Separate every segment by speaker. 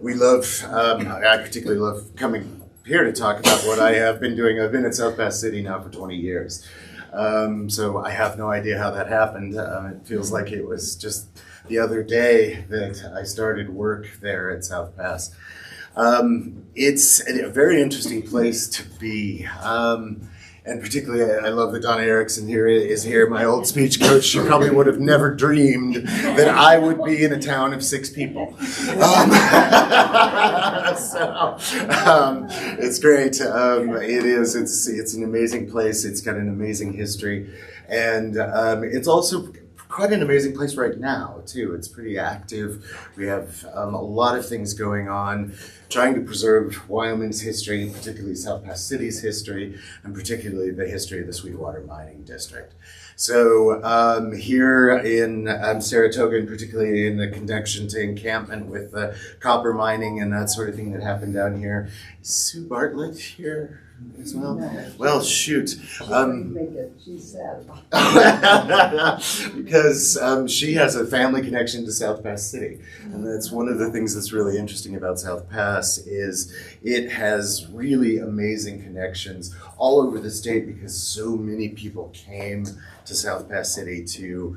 Speaker 1: I particularly love coming here to talk about what I have been doing. I've been at South Pass City now for 20 years. So I have no idea how that happened. It feels like it was just the other day that I started work there at South Pass. It's a very interesting place to be. And particularly, I love that Donna Erickson is here, my old speech coach. She probably would have never dreamed that I would be in a town of 6 people. It's great. It's an amazing place. It's got an amazing history. And it's also quite an amazing place right now, too. It's pretty active. We have a lot of things going on, trying to preserve Wyoming's history, particularly South Pass City's history, and particularly the history of the Sweetwater Mining District. So here in Saratoga, and particularly in the connection to encampment with the copper mining and that sort of thing that happened down here. Is Sue Bartlett here as well? Well, shoot.
Speaker 2: She's sad.
Speaker 1: Because she has a family connection to South Pass City. And that's one of the things that's really interesting about South Pass is it has really amazing connections all over the state because so many people came to South Pass City to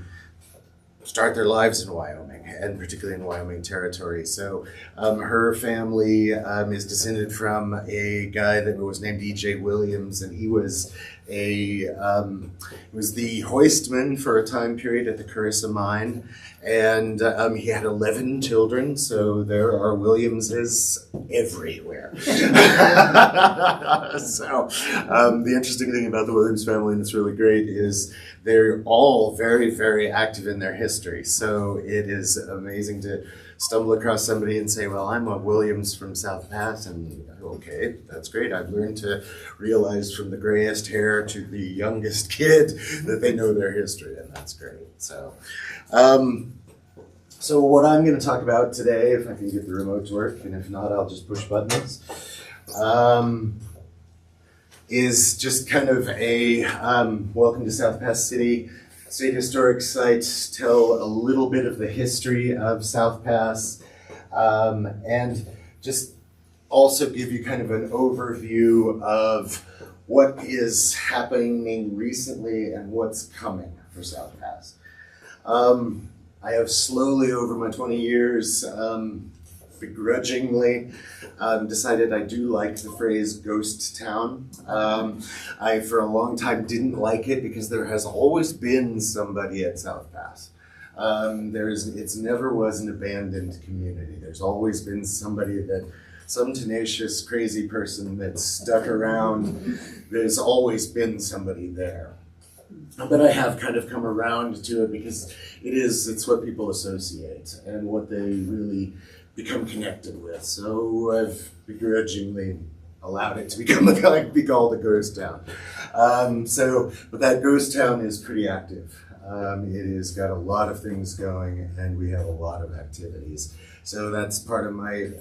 Speaker 1: start their lives in Wyoming, and particularly in Wyoming territory. So her family is descended from a guy that was named E.J. Williams, and he was the hoistman for a time period at the Carissa mine, and he had 11 children, so there are Williamses everywhere. So the interesting thing about the Williams family, and it's really great, is they're all very, very active in their history. So it is amazing to stumble across somebody and say, well, I'm a Williams from South Pass, and okay, that's great. I've learned to realize from the grayest hair to the youngest kid that they know their history, and that's great. So, so what I'm going to talk about today, if I can get the remote to work, and if not, I'll just push buttons, is just kind of a welcome to South Pass City, State Historic Site, tell a little bit of the history of South Pass, and just also give you kind of an overview of what is happening recently and what's coming for South Pass. I have slowly over my 20 years, begrudgingly decided I do like the phrase ghost town. I for a long time didn't like it because there has always been somebody at South Pass. It never was an abandoned community. There's always been somebody some tenacious crazy person that stuck around. There's always been somebody there. But I have kind of come around to it because it's what people associate and what they really become connected with. So I've begrudgingly allowed it to be called a ghost town. But that ghost town is pretty active. It has got a lot of things going, and we have a lot of activities. So that's part of my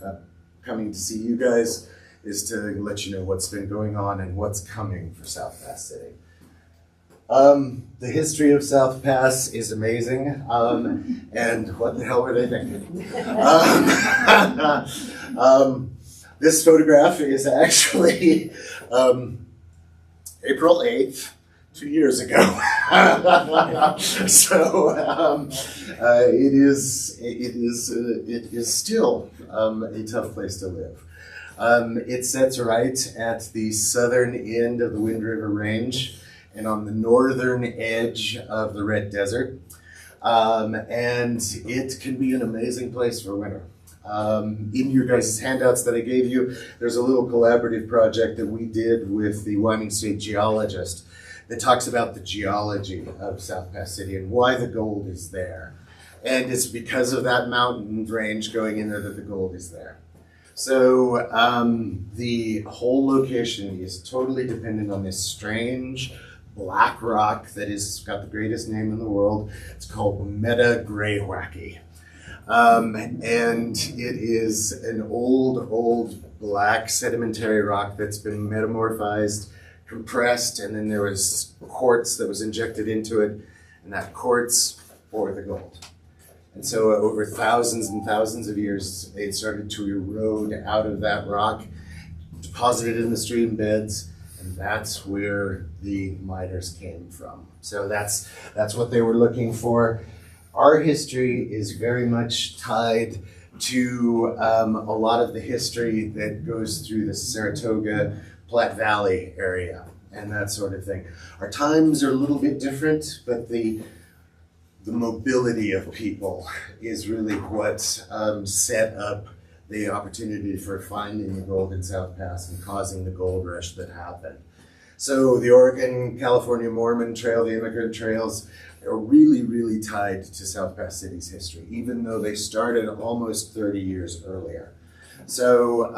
Speaker 1: coming to see you guys, is to let you know what's been going on and what's coming for South Pass City. The history of South Pass is amazing, and what the hell were they thinking? This photograph is actually April 8th, 2 years ago. So it is still a tough place to live. It sits right at the southern end of the Wind River Range and on the northern edge of the Red Desert. And it can be an amazing place for winter. In your guys' handouts that I gave you, there's a little collaborative project that we did with the Wyoming State geologist that talks about the geology of South Pass City and why the gold is there. And it's because of that mountain range going in there that the gold is there. So the whole location is totally dependent on this strange black rock that has got the greatest name in the world. It's called Meta Greywacky. And it is an old black sedimentary rock that's been metamorphized, compressed, and then there was quartz that was injected into it, and that quartz bore the gold. And so over thousands and thousands of years, it started to erode out of that rock, deposited in the stream beds, and that's where the miners came from. So that's what they were looking for. Our history is very much tied to a lot of the history that goes through the Saratoga, Platte Valley area and that sort of thing. Our times are a little bit different, but the mobility of people is really what set up the opportunity for finding the gold in South Pass and causing the gold rush that happened. So the Oregon, California Mormon Trail, the immigrant trails are really, really tied to South Pass City's history, even though they started almost 30 years earlier. So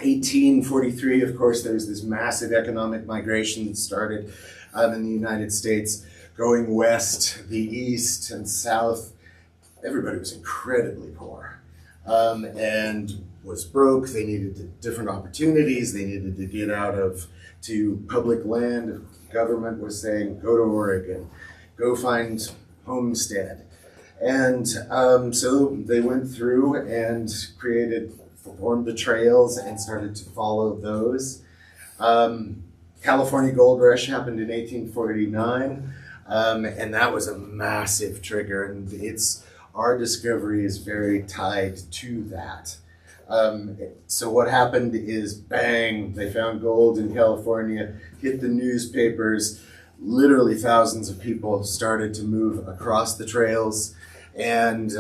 Speaker 1: 1843, of course, there's this massive economic migration that started in the United States, going west, the east, and south. Everybody was incredibly poor and was broke. They needed different opportunities. They needed to get out to public land. The government was saying, go to Oregon, go find homestead. And so they went through and formed the trails and started to follow those. California Gold Rush happened in 1849, and that was a massive trigger, and our discovery is very tied to that. So what happened is, bang, they found gold in California, hit the newspapers, literally thousands of people started to move across the trails, and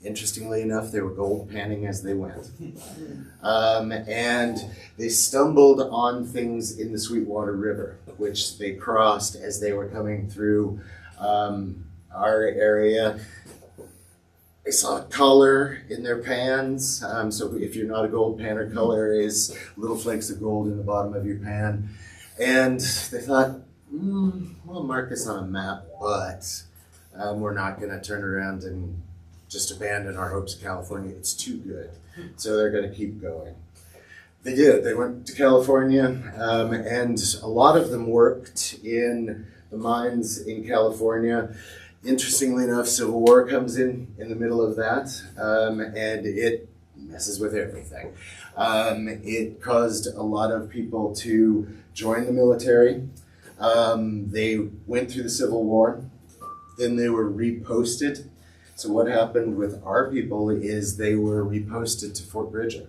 Speaker 1: interestingly enough, they were gold panning as they went. And they stumbled on things in the Sweetwater River, which they crossed as they were coming through our area. They saw color in their pans. So if you're not a gold panner, color is little flakes of gold in the bottom of your pan. And they thought, we'll mark this on a map, but we're not going to turn around and just abandon our hopes of California. It's too good. So they're going to keep going. They did. They went to California, and a lot of them worked in the mines in California. Interestingly enough, Civil War comes in the middle of that, and it messes with everything. It caused a lot of people to join the military. They went through the Civil War, then they were reposted. So what happened with our people is they were reposted to Fort Bridger.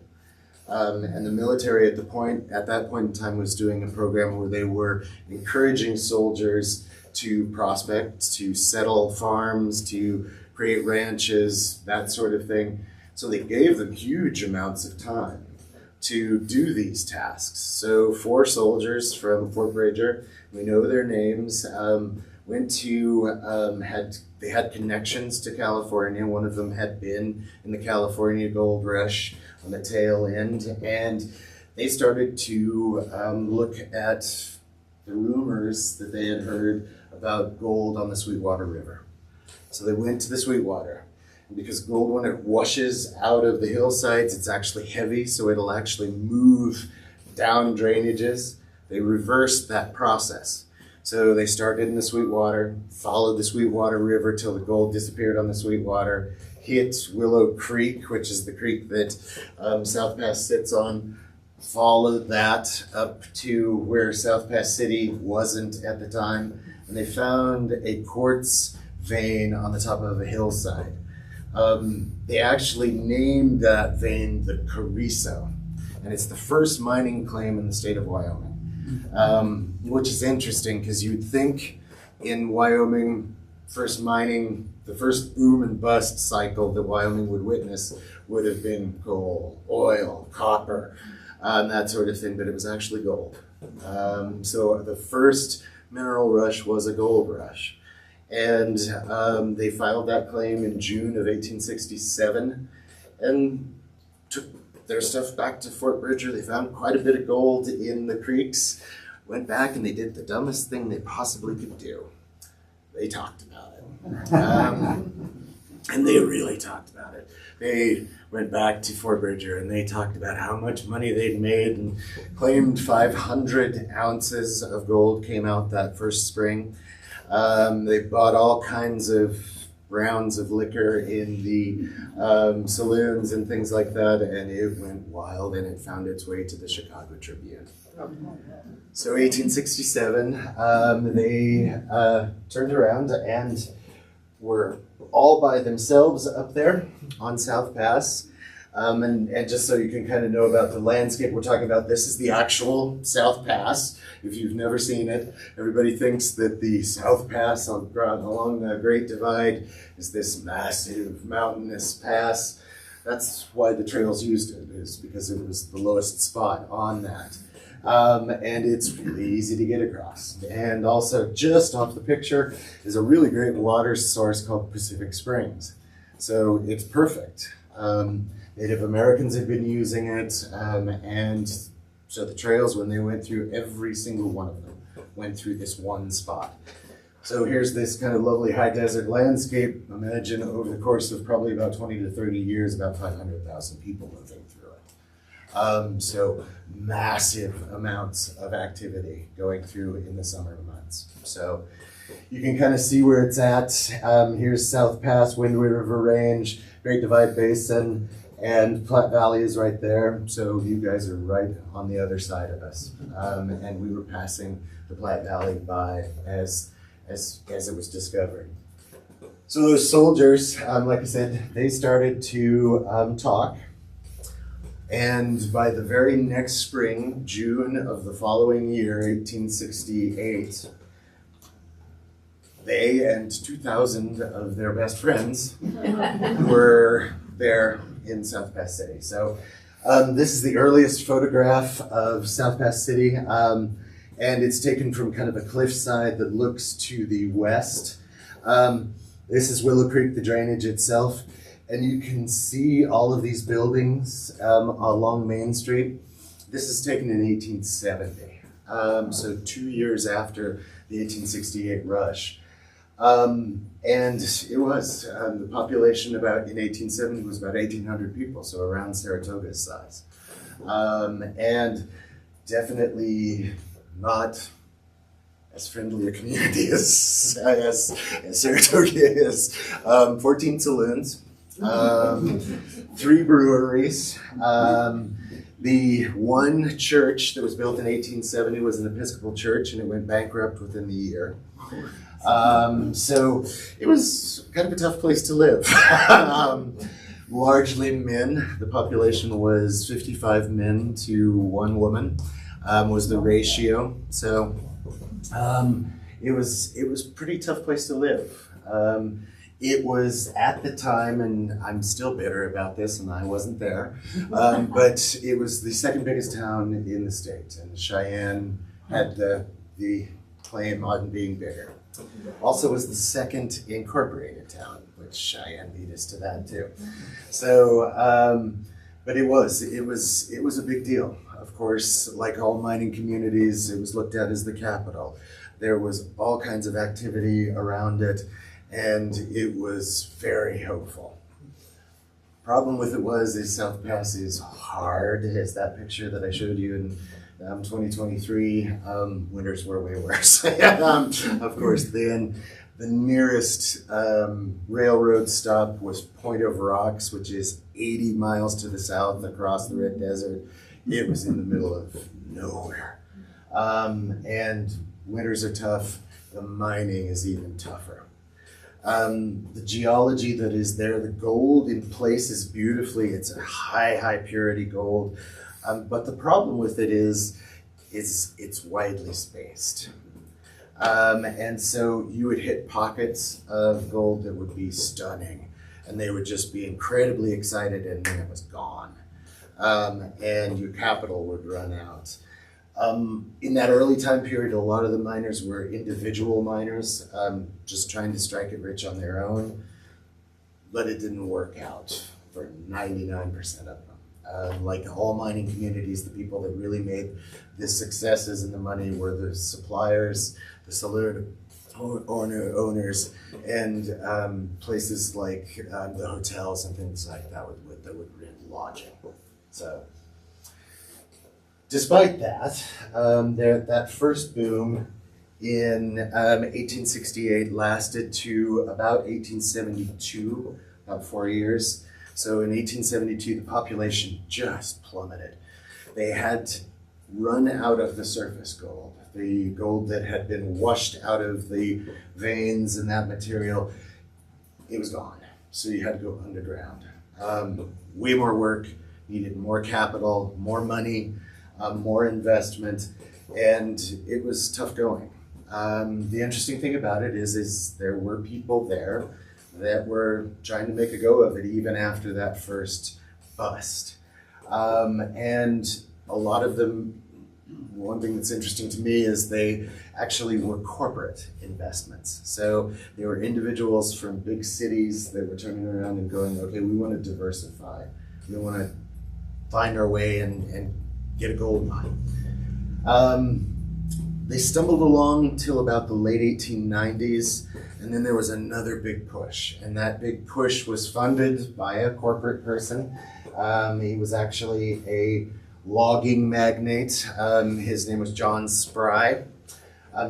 Speaker 1: And the military at that point in time was doing a program where they were encouraging soldiers to prospect, to settle farms, to create ranches, that sort of thing. So they gave them huge amounts of time to do these tasks. So 4 soldiers from Fort Bridger, we know their names, went to, they had connections to California. One of them had been in the California Gold Rush on the tail end, and they started to look at the rumors that they had heard about gold on the Sweetwater River. So they went to the Sweetwater. And because gold, when it washes out of the hillsides, it's actually heavy, so it'll actually move down drainages. They reversed that process. So they started in the Sweetwater, followed the Sweetwater River till the gold disappeared on the Sweetwater, hit Willow Creek, which is the creek that South Pass sits on, followed that up to where South Pass City wasn't at the time, and they found a quartz vein on the top of a hillside. They actually named that vein the Carrizo, and it's the first mining claim in the state of Wyoming. Which is interesting because you'd think in Wyoming, first mining, the first boom and bust cycle that Wyoming would witness would have been coal, oil, copper, and that sort of thing, but it was actually gold. So the first mineral rush was a gold rush. And they filed that claim in June of 1867 and took their stuff back to Fort Bridger. They found quite a bit of gold in the creeks, went back and they did the dumbest thing they possibly could do. They talked about it. And they really talked about it. They went back to Fort Bridger and they talked about how much money they'd made and claimed 500 ounces of gold came out that first spring. They bought all kinds of rounds of liquor in the saloons and things like that, and it went wild, and it found its way to the Chicago Tribune. So 1867, they turned around and were all by themselves up there on South Pass. And just so you can kind of know about the landscape we're talking about, this is the actual South Pass. If you've never seen it, everybody thinks that the South Pass along the Great Divide is this massive mountainous pass. That's why the trails used it, is because it was the lowest spot on that. And it's really easy to get across. And also, just off the picture is a really great water source called Pacific Springs. So it's perfect. Native Americans had been using it, and so the trails, when they went through, every single one of them went through this one spot. So here's this kind of lovely high desert landscape. Imagine over the course of probably about 20 to 30 years, about 500,000 people moving through it. So massive amounts of activity going through in the summer months. So you can kind of see where it's at. Here's South Pass, Wind River Range, Great Divide Basin, and Platte Valley is right there. So you guys are right on the other side of us. And we were passing the Platte Valley by as it was discovered. So those soldiers, like I said, they started to talk. And by the very next spring, June of the following year, 1868, they and 2,000 of their best friends were there in South Pass City. So this is the earliest photograph of South Pass City, and it's taken from kind of a cliffside that looks to the west. This is Willow Creek, the drainage itself, and you can see all of these buildings along Main Street. This is taken in 1870, so 2 years after the 1868 rush. And it was, the population in 1870 was about 1,800 people, so around Saratoga's size. And definitely not as friendly a community as Saratoga is. 14 saloons, 3 breweries. The one church that was built in 1870 was an Episcopal church, and it went bankrupt within the year. So it was kind of a tough place to live. Largely men. The population was 55 men to 1 woman, was the ratio. So it was a pretty tough place to live. It was at the time, and I'm still bitter about this, and I wasn't there, but it was the second biggest town in the state, and Cheyenne had the claim on being bigger. Also was the second incorporated town, which Cheyenne beat us to that too. So, but it was a big deal. Of course, like all mining communities, it was looked at as the capital. There was all kinds of activity around it, and it was very hopeful. Problem with it is South Pass is hard, as that picture that I showed you in 2023, winters were way worse. Of course, then the nearest railroad stop was Point of Rocks, which is 80 miles to the south across the Red Desert. It was in the middle of nowhere. And winters are tough. The mining is even tougher. The geology that is there, the gold in places beautifully. It's a high purity gold. But the problem with it is it's widely spaced. And so you would hit pockets of gold that would be stunning, and they would just be incredibly excited, and then it was gone. And your capital would run out. In that early time period, a lot of the miners were individual miners, just trying to strike it rich on their own, but it didn't work out for 99% of them. Like all mining communities, the people that really made the successes and the money were the suppliers, the saloon owners, and places like the hotels and things like that that would rent lodging. So, despite that, that first boom in 1868, lasted to about 1872, about 4 years. So in 1872, the population just plummeted. They had run out of the surface gold, the gold that had been washed out of the veins and that material. It was gone. So you had to go underground. Way more work, needed more capital, more money, more investment, and it was tough going. The interesting thing about it is there were people there that were trying to make a go of it even after that first bust. And a lot of them, one thing that's interesting to me is they actually were corporate investments. So they were individuals from big cities that were turning around and going, okay, we want to diversify. We want to find our way and get a gold mine. They stumbled along till about the late 1890s, and then there was another big push. And that big push was funded by a corporate person. He was actually a logging magnate. His name was John Spry.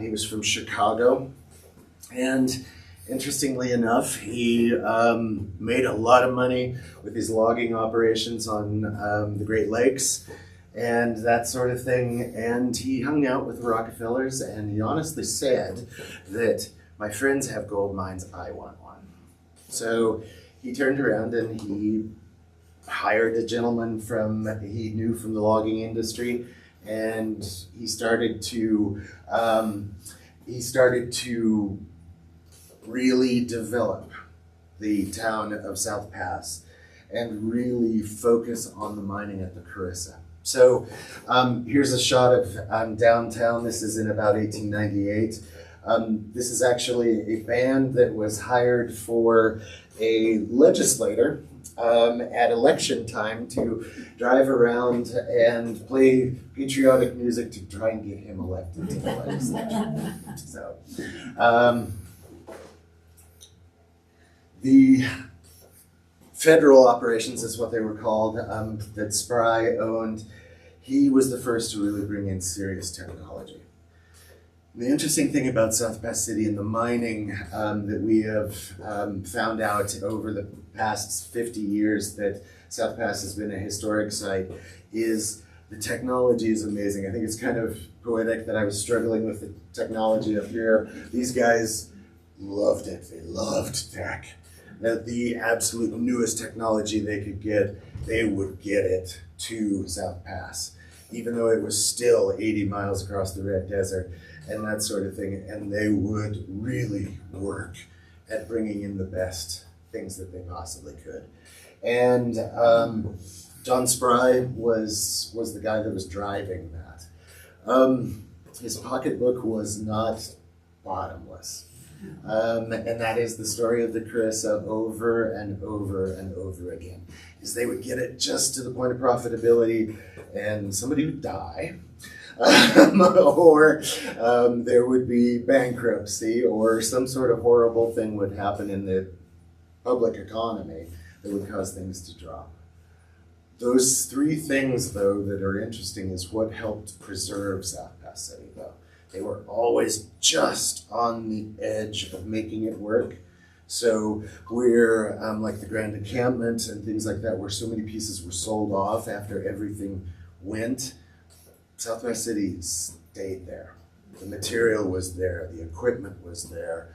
Speaker 1: He was from Chicago. And interestingly enough, he made a lot of money with his logging operations on the Great Lakes and that sort of thing. And he hung out with the Rockefellers, and he honestly said that my friends have gold mines, I want one. So he turned around and he hired a gentleman he knew from the logging industry, and he started to really develop the town of South Pass and really focus on the mining at the Carissa. So here's a shot of downtown. This is in about 1898. This is actually a band that was hired for a legislator at election time to drive around and play patriotic music to try and get him elected to the legislature. So, the federal operations is what they were called, that Spry owned. He was the first to really bring in serious technology. The interesting thing about South Pass City and the mining that we have found out over the past 50 years that South Pass has been a historic site is the technology is amazing. I think it's kind of poetic that I was struggling with the technology up here. These guys loved it. They loved tech. The absolute newest technology they could get, they would get it to South Pass, even though it was still 80 miles across the Red Desert and that sort of thing. And they would really work at bringing in the best things that they possibly could. And John Spry was the guy that was driving that. His pocketbook was not bottomless. And that is the story of the Carissa over and over and over again. Is they would get it just to the point of profitability and somebody would die. Or there would be bankruptcy or some sort of horrible thing would happen in the public economy that would cause things to drop. Those three things, though, that are interesting is what helped preserve South Pass City, though. They were always just on the edge of making it work. So we're like the Grand Encampment and things like that, where so many pieces were sold off after everything went. South Pass City stayed there. The material was there, the equipment was there,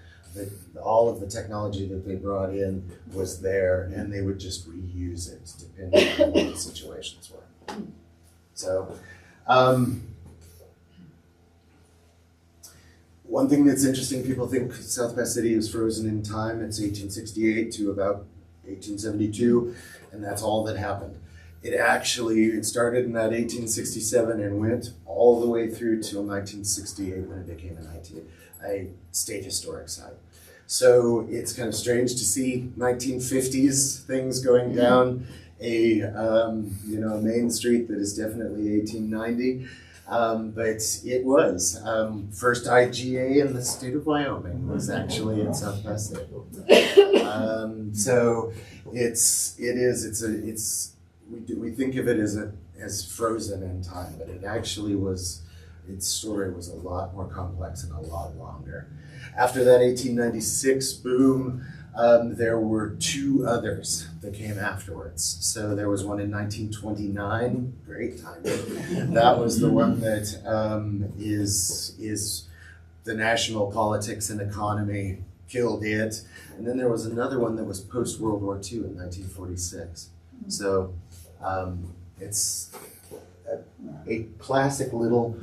Speaker 1: all of the technology that they brought in was there, and they would just reuse it depending on what the situations were. So, one thing that's interesting, people think South Pass City is frozen in time. It's 1868 to about 1872, and that's all that happened. It started in that 1867 and went all the way through till 1968 when it became a state historic site. So it's kind of strange to see 1950s things going down a main street that is definitely 1890. But it was. First IGA in the state of Wyoming was actually in South Pass City. So we think of it as frozen in time, but it actually was its story was a lot more complex and a lot longer. After that 1896 boom, there were two others that came afterwards. So there was one in 1929, great timing. That was the one that is the national politics and economy killed it. And then there was another one that was post-World War II in 1946. So it's a classic little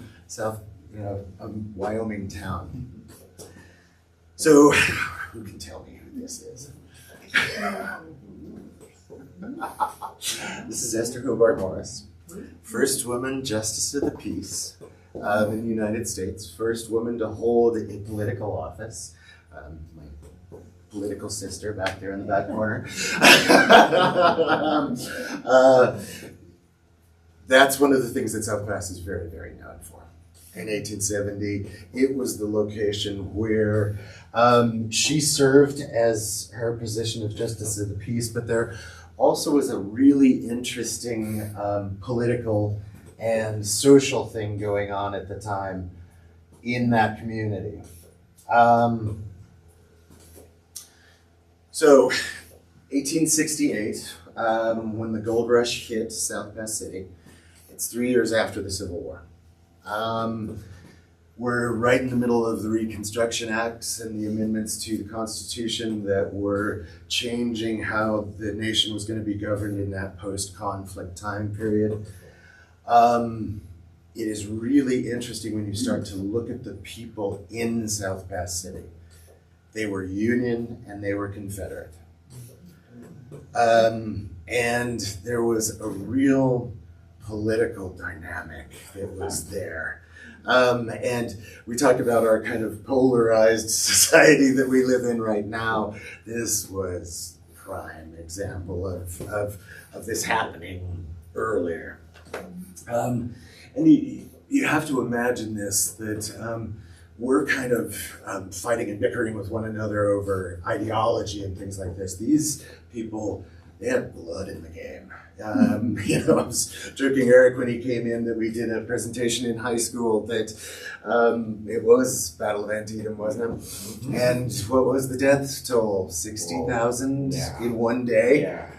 Speaker 1: Wyoming town. So who can tell me who this is? This is Esther Hobart Morris, first woman Justice of the Peace in the United States, first woman to hold a political office. My political sister back there in the back corner. That's one of the things that South Pass is very, very known for. In 1870, it was the location where she served as her position of Justice of the Peace, but there also was a really interesting political and social thing going on at the time in that community. So, 1868, when the gold rush hit South Pass City, it's 3 years after the Civil War. We're right in the middle of the Reconstruction Acts and the amendments to the Constitution that were changing how the nation was going to be governed in that post-conflict time period. It is really interesting when you start to look at the people in South Pass City. They were Union and they were Confederate. And there was a real political dynamic that was there. And we talked about our kind of polarized society that we live in right now. This was a prime example of this happening earlier. And you have to imagine this, that we're kind of fighting and bickering with one another over ideology and things like this. These people, they had blood in the game. I was joking Eric when he came in that we did a presentation in high school that it was Battle of Antietam, wasn't it? And what was the death toll? 60,000 in one day. Yeah.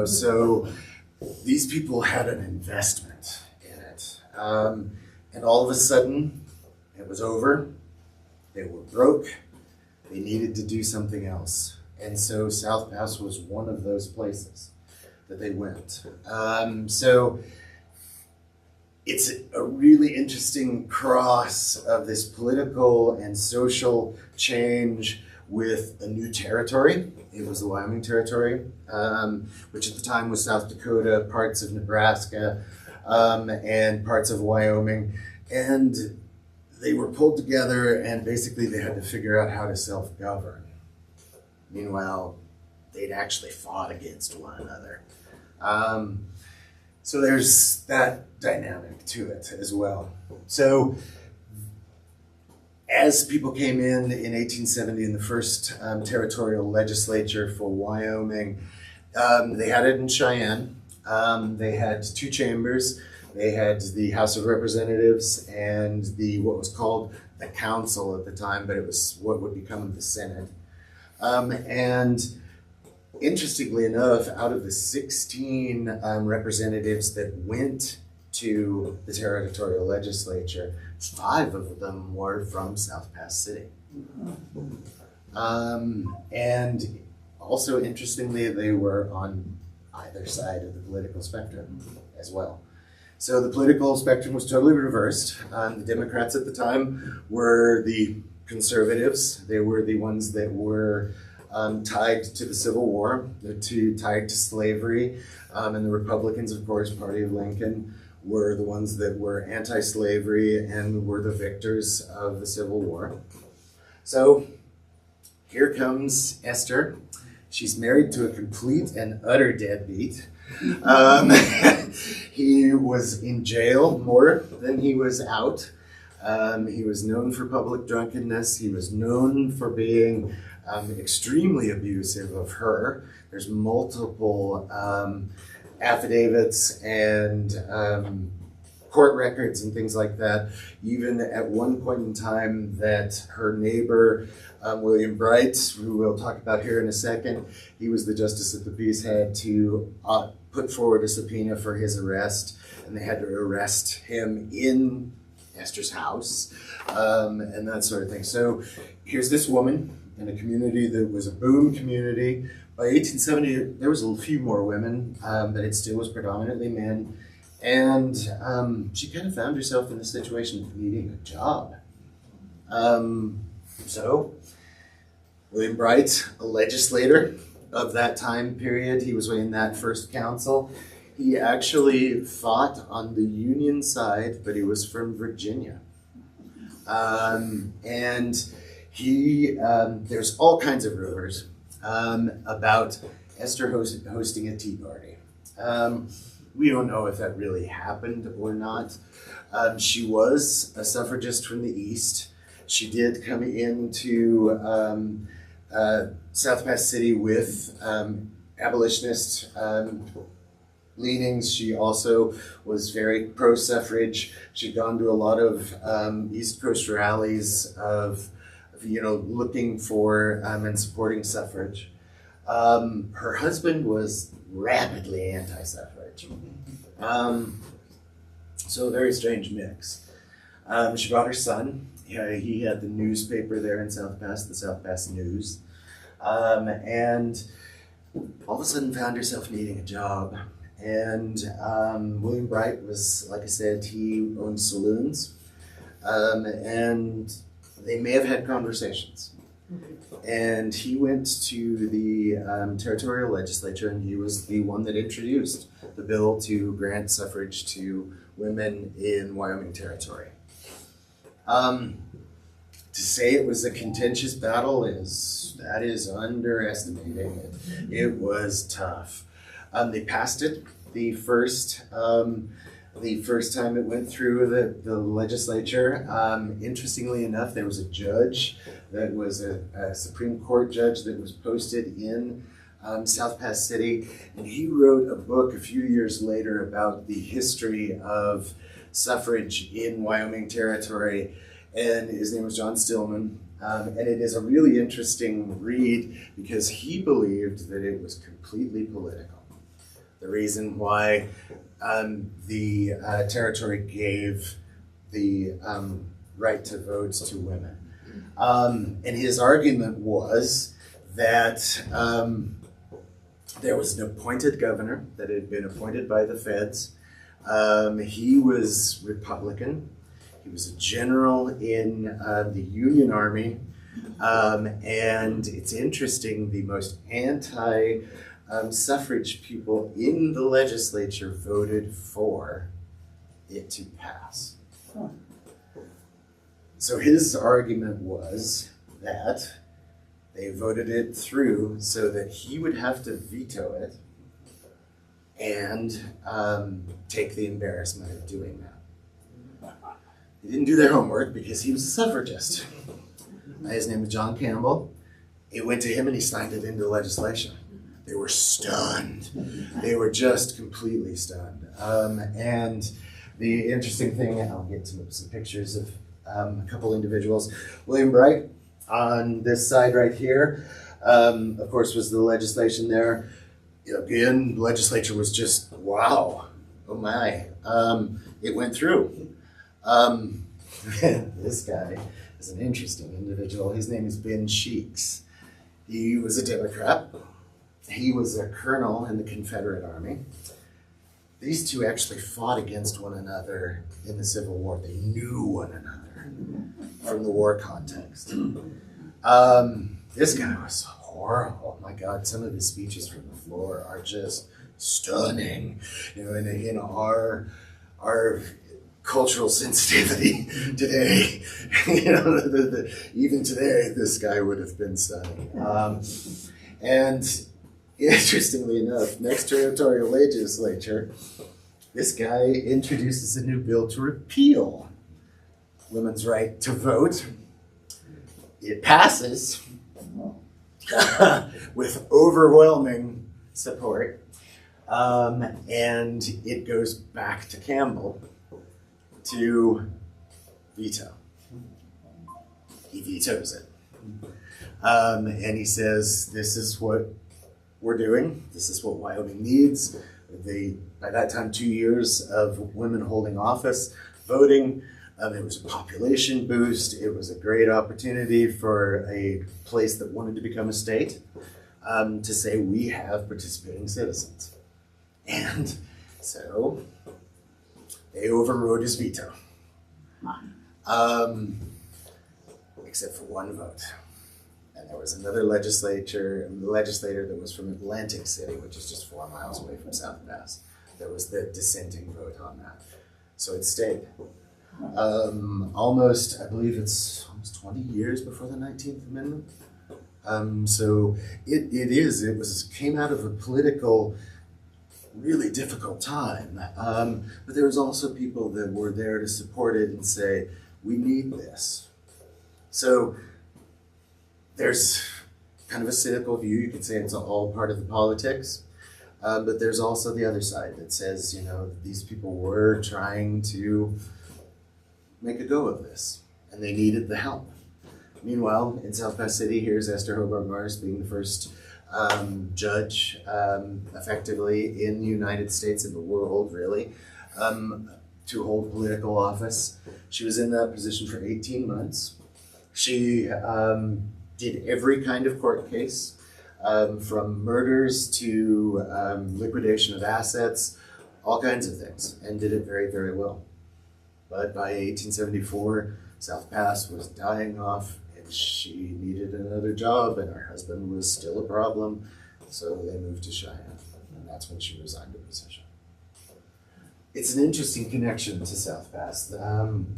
Speaker 1: So these people had an investment in it. And all of a sudden, it was over. They were broke. They needed to do something else. And so South Pass was one of those places that they went. So it's a really interesting cross of this political and social change with a new territory. It was the Wyoming Territory, which at the time was South Dakota, parts of Nebraska, and parts of Wyoming. And they were pulled together and basically they had to figure out how to self-govern. Meanwhile, they'd actually fought against one another. So there's that dynamic to it as well. So as people came in 1870 in the first territorial legislature for Wyoming, they had it in Cheyenne. They had two chambers. They had the House of Representatives and what was called the Council at the time, but it was what would become the Senate. And interestingly enough, out of the 16 representatives that went to the territorial legislature, 5 of them were from South Pass City. And also, interestingly, they were on either side of the political spectrum as well. So the political spectrum was totally reversed. The Democrats at the time were the conservatives. They were the ones that were tied to the Civil War, tied to slavery, and the Republicans, of course, Party of Lincoln, were the ones that were anti-slavery and were the victors of the Civil War. So here comes Esther. She's married to a complete and utter deadbeat. He was in jail more than he was out. He was known for public drunkenness. He was known for being extremely abusive of her. There's multiple affidavits and court records and things like that. Even at one point in time that her neighbor, William Bright, who we'll talk about here in a second, he was the justice of the peace, had to put forward a subpoena for his arrest, and they had to arrest him in Esther's house, and that sort of thing. So here's this woman in a community that was a boom community. By 1870, there was a few more women, but it still was predominantly men. And she kind of found herself in a situation of needing a job. So William Bright, a legislator of that time period, he was in that first council. He actually fought on the Union side, but he was from Virginia. And he, there's all kinds of rumors about Esther hosting a tea party. We don't know if that really happened or not. She was a suffragist from the East. She did come into South Pass City with abolitionist leanings. She also was very pro-suffrage. She'd gone to a lot of East Coast rallies of, looking for and supporting suffrage. Her husband was rapidly anti-suffrage. So a very strange mix. She brought her son. He had the newspaper there in South Pass, the South Pass News. And all of a sudden found herself needing a job. And William Bright was, like I said, he owned saloons. And they may have had conversations. And he went to the territorial legislature, and he was the one that introduced the bill to grant suffrage to women in Wyoming Territory. To say it was a contentious battle is underestimating it. It was tough. They passed it the first time it went through the legislature. Interestingly enough, there was a judge that was a Supreme Court judge that was posted in South Pass City, and he wrote a book a few years later about the history of suffrage in Wyoming Territory, and his name was John Stillman. And it is a really interesting read because he believed that it was completely political. The reason why the territory gave the right to vote to women. And his argument was that there was an appointed governor that had been appointed by the feds. He was Republican. He was a general in the Union Army. And it's interesting, the most suffrage people in the legislature voted for it to pass. So his argument was that they voted it through so that he would have to veto it and take the embarrassment of doing that. They didn't do their homework because he was a suffragist. His name was John Campbell. It went to him and he signed it into legislation. They were stunned. They were just completely stunned. And the interesting thing, and I'll get to some pictures of a couple individuals. William Bright on this side right here, of course, was the legislation there. Again, the legislature was just, wow, oh my. It went through. This guy is an interesting individual. His name is Ben Sheeks. He was a Democrat. He was a colonel in the Confederate Army. These two actually fought against one another in the Civil War. They knew one another from the war context. This guy was horrible. Oh my God, some of his speeches from the floor are just stunning. In our cultural sensitivity today, even today, this guy would have been stunning. And interestingly enough, next territorial legislature, this guy introduces a new bill to repeal women's right to vote. It passes with overwhelming support, and it goes back to Campbell. to veto. He vetoes it. And he says, this is what we're doing. This is what Wyoming needs. By that time, 2 years of women holding office, voting. It was a population boost. It was a great opportunity for a place that wanted to become a state to say we have participating citizens. And so they overrode his veto. Except for one vote. And there was another legislator that was from Atlantic City, which is just 4 miles away from South Pass. There was the dissenting vote on that. So it stayed. I believe it's almost 20 years before the 19th Amendment. So it came out of a political, really difficult time. But there was also people that were there to support it and say, we need this. So there's kind of a cynical view. You could say it's all part of the politics. But there's also the other side that says, these people were trying to make a go of this, and they needed the help. Meanwhile, in South Pass City, here's Esther Hobart Morris being the first judge, effectively, in the United States, in the world, really, to hold political office. She was in that position for 18 months. She did every kind of court case, from murders to liquidation of assets, all kinds of things, and did it very, very well. But by 1874, South Pass was dying off, and she needed another job, and her husband was still a problem, so they moved to Cheyenne, and that's when she resigned her position. It's an interesting connection to South Pass.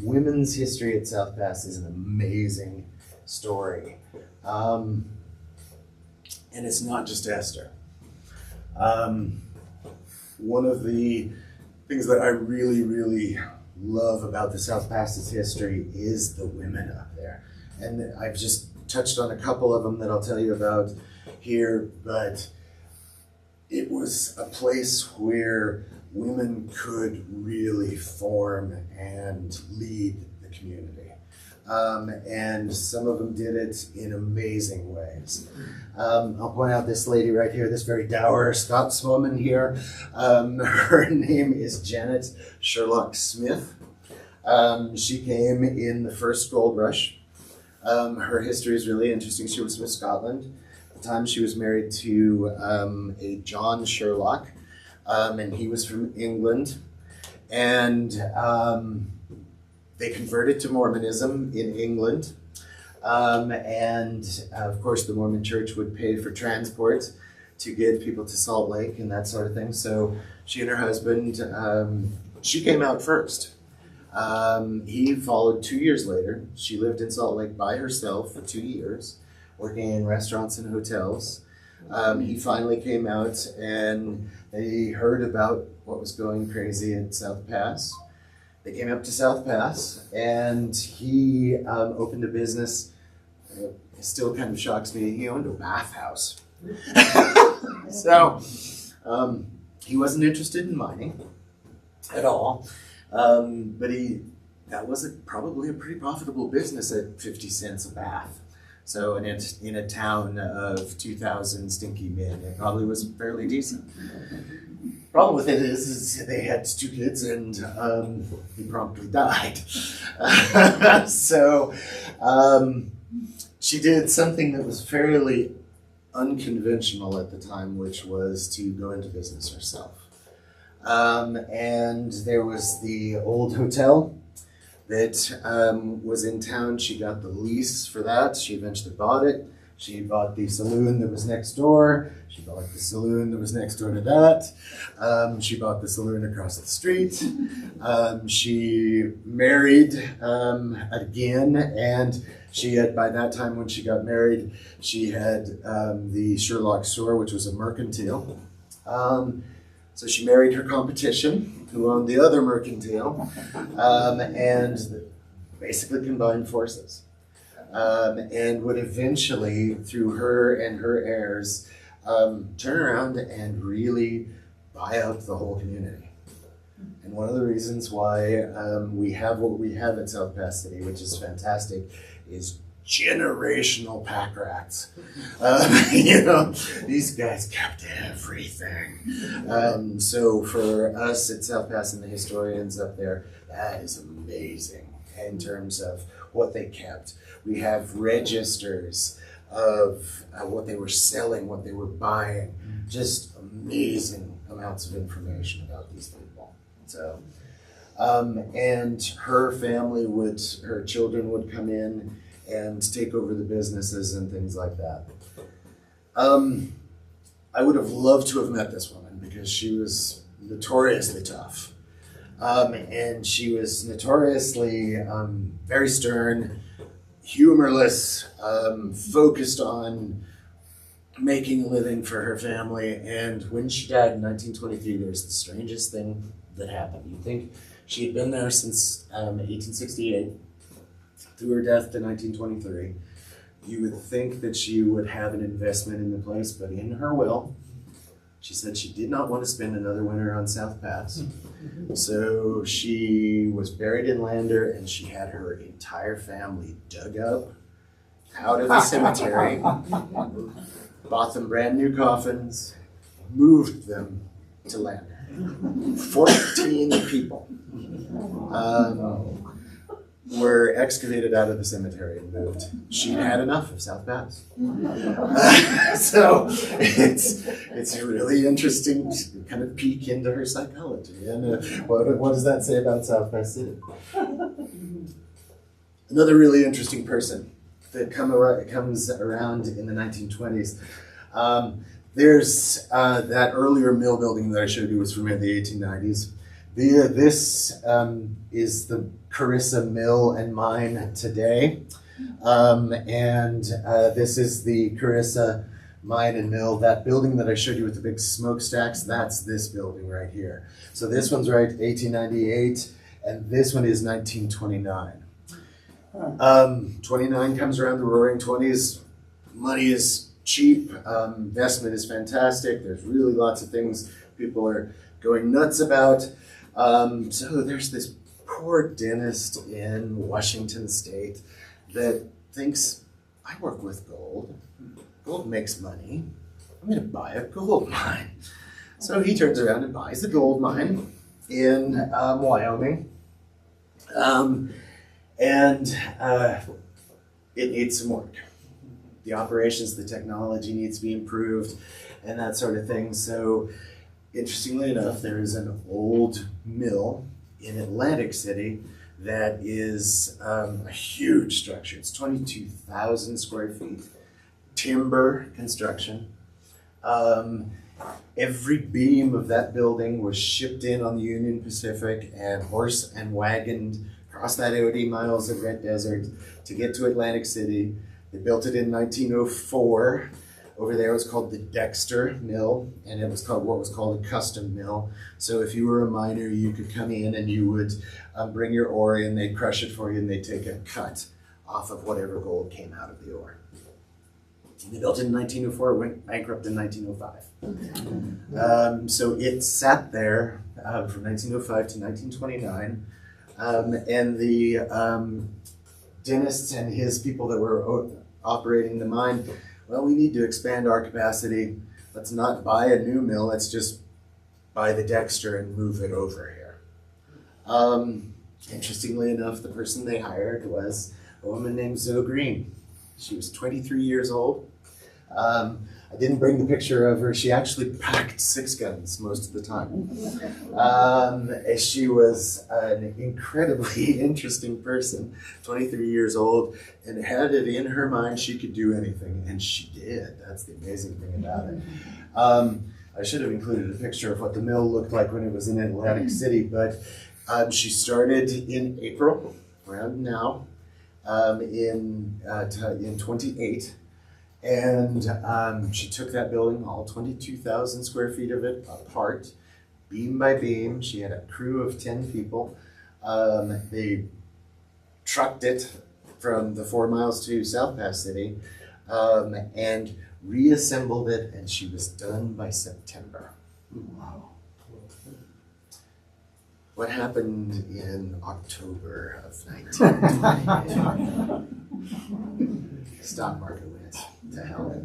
Speaker 1: Women's history at South Pass is an amazing story. And it's not just Esther. One of the things that I really, really love about the South Pass's history is the women up there. And I've just touched on a couple of them that I'll tell you about here, but it was a place where women could really form and lead the community. And some of them did it in amazing ways. I'll point out this lady right here, this very dour Scotswoman here. Her name is Janet Sherlock Smith. She came in the first gold rush. Her history is really interesting. She was from Scotland. At the time, she was married to a John Sherlock, and he was from England. And they converted to Mormonism in England. And of course, the Mormon Church would pay for transport to get people to Salt Lake and that sort of thing. So she and her husband, she came out first. He followed 2 years later. She lived in Salt Lake by herself for 2 years, working in restaurants and hotels. He finally came out, and they heard about what was going crazy at South Pass. They came up to South Pass, and he opened a business. It still kind of shocks me. He owned a bathhouse. So he wasn't interested in mining at all. But that was probably a pretty profitable business at 50 cents a bath. So in a town of 2,000 stinky men, it probably was fairly decent. Problem with it is they had 2 kids, and he promptly died. So she did something that was fairly unconventional at the time, which was to go into business herself. And there was the old hotel that was in town. She got the lease for that. She eventually bought it. She bought the saloon that was next door. She bought the saloon that was next door to that. She bought the saloon across the street. She married again, and she had, by that time when she got married, she had the Sherlock store, which was a mercantile. So she married her competition, who owned the other mercantile, and basically combined forces. And would eventually, through her and her heirs, turn around and really buy out the whole community. And one of the reasons why we have what we have at South Pass City, which is fantastic, is generational pack rats. These guys kept everything. So for us at South Pass and the historians up there, that is amazing in terms of what they kept. We have registers of what they were selling, what they were buying, just amazing amounts of information about these people. So, and her family her children would come in and take over the businesses and things like that. I would have loved to have met this woman because she was notoriously tough. And she was notoriously very stern, humorless, focused on making a living for her family. And when she died in 1923, there was the strangest thing that happened. You'd think she had been there since 1868, through her death to 1923. You would think that she would have an investment in the place, but in her will, she said she did not want to spend another winter on South Pass. So she was buried in Lander, and she had her entire family dug up out of the cemetery, bought them brand new coffins, moved them to Lander. 14 people were excavated out of the cemetery and moved. She'd had enough of South Pass. So it's really interesting to kind of peek into her psychology. And what does that say about South Pass City? Another really interesting person that comes around in the 1920s. There's that earlier mill building that I showed you was from the 1890s. This is the Carissa Mill and Mine today. And this is the Carissa Mine and Mill. That building that I showed you with the big smokestacks, that's this building right here. So this one's right 1898, and this one is 1929. 29 comes around the roaring 20s. Money is cheap, investment is fantastic. There's really lots of things people are going nuts about. So there's this poor dentist in Washington State that thinks, I work with gold. Gold makes money. I'm going to buy a gold mine. So he turns around and buys a gold mine in Wyoming. It needs some work. The operations, the technology needs to be improved and that sort of thing. So interestingly enough, there is an old mill in Atlantic City that is a huge structure. It's 22,000 square feet, timber construction. Every beam of that building was shipped in on the Union Pacific and horse and wagoned across that 80 miles of red desert to get to Atlantic City. They built it in 1904. Over there it was called the Dexter Mill, and it was called what was called a custom mill. So if you were a miner, you could come in and you would bring your ore in, they'd crush it for you, and they'd take a cut off of whatever gold came out of the ore. They built it in 1904, it went bankrupt in 1905. So it sat there from 1905 to 1929, and the dentist and his people that were operating the mine, well, we need to expand our capacity. Let's not buy a new mill, let's just buy the Dexter and move it over here. Interestingly enough, the person they hired was a woman named Zoe Green. She was 23 years old. I didn't bring the picture of her. She actually packed 6 guns most of the time. She was an incredibly interesting person, 23 years old, and had it in her mind she could do anything, and she did. That's the amazing thing about it. I should have included a picture of what the mill looked like when it was in Atlantic City, but she started in April, around now, in 28. And she took that building, all 22,000 square feet of it, apart, beam by beam. She had a crew of 10 people. They trucked it from the 4 miles to South Pass City and reassembled it, and she was done by September. Wow. what happened in October of 1998? Stock market went to hell.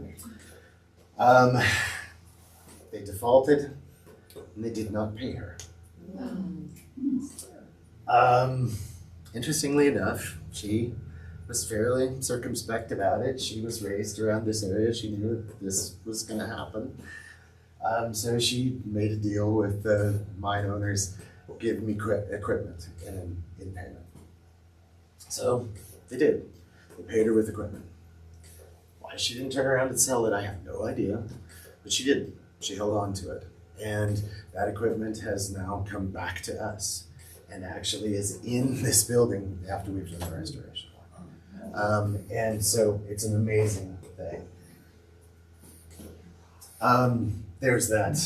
Speaker 1: They defaulted and they did not pay her. Interestingly enough, she was fairly circumspect about it. She was raised around this area. She knew this was going to happen. So she made a deal with the mine owners, give me equipment in payment. So they did. They paid her with equipment. Why she didn't turn around and sell it, I have no idea. But she did. She held on to it. And that equipment has now come back to us and actually is in this building after we've done the restoration. And so it's an amazing thing. There's that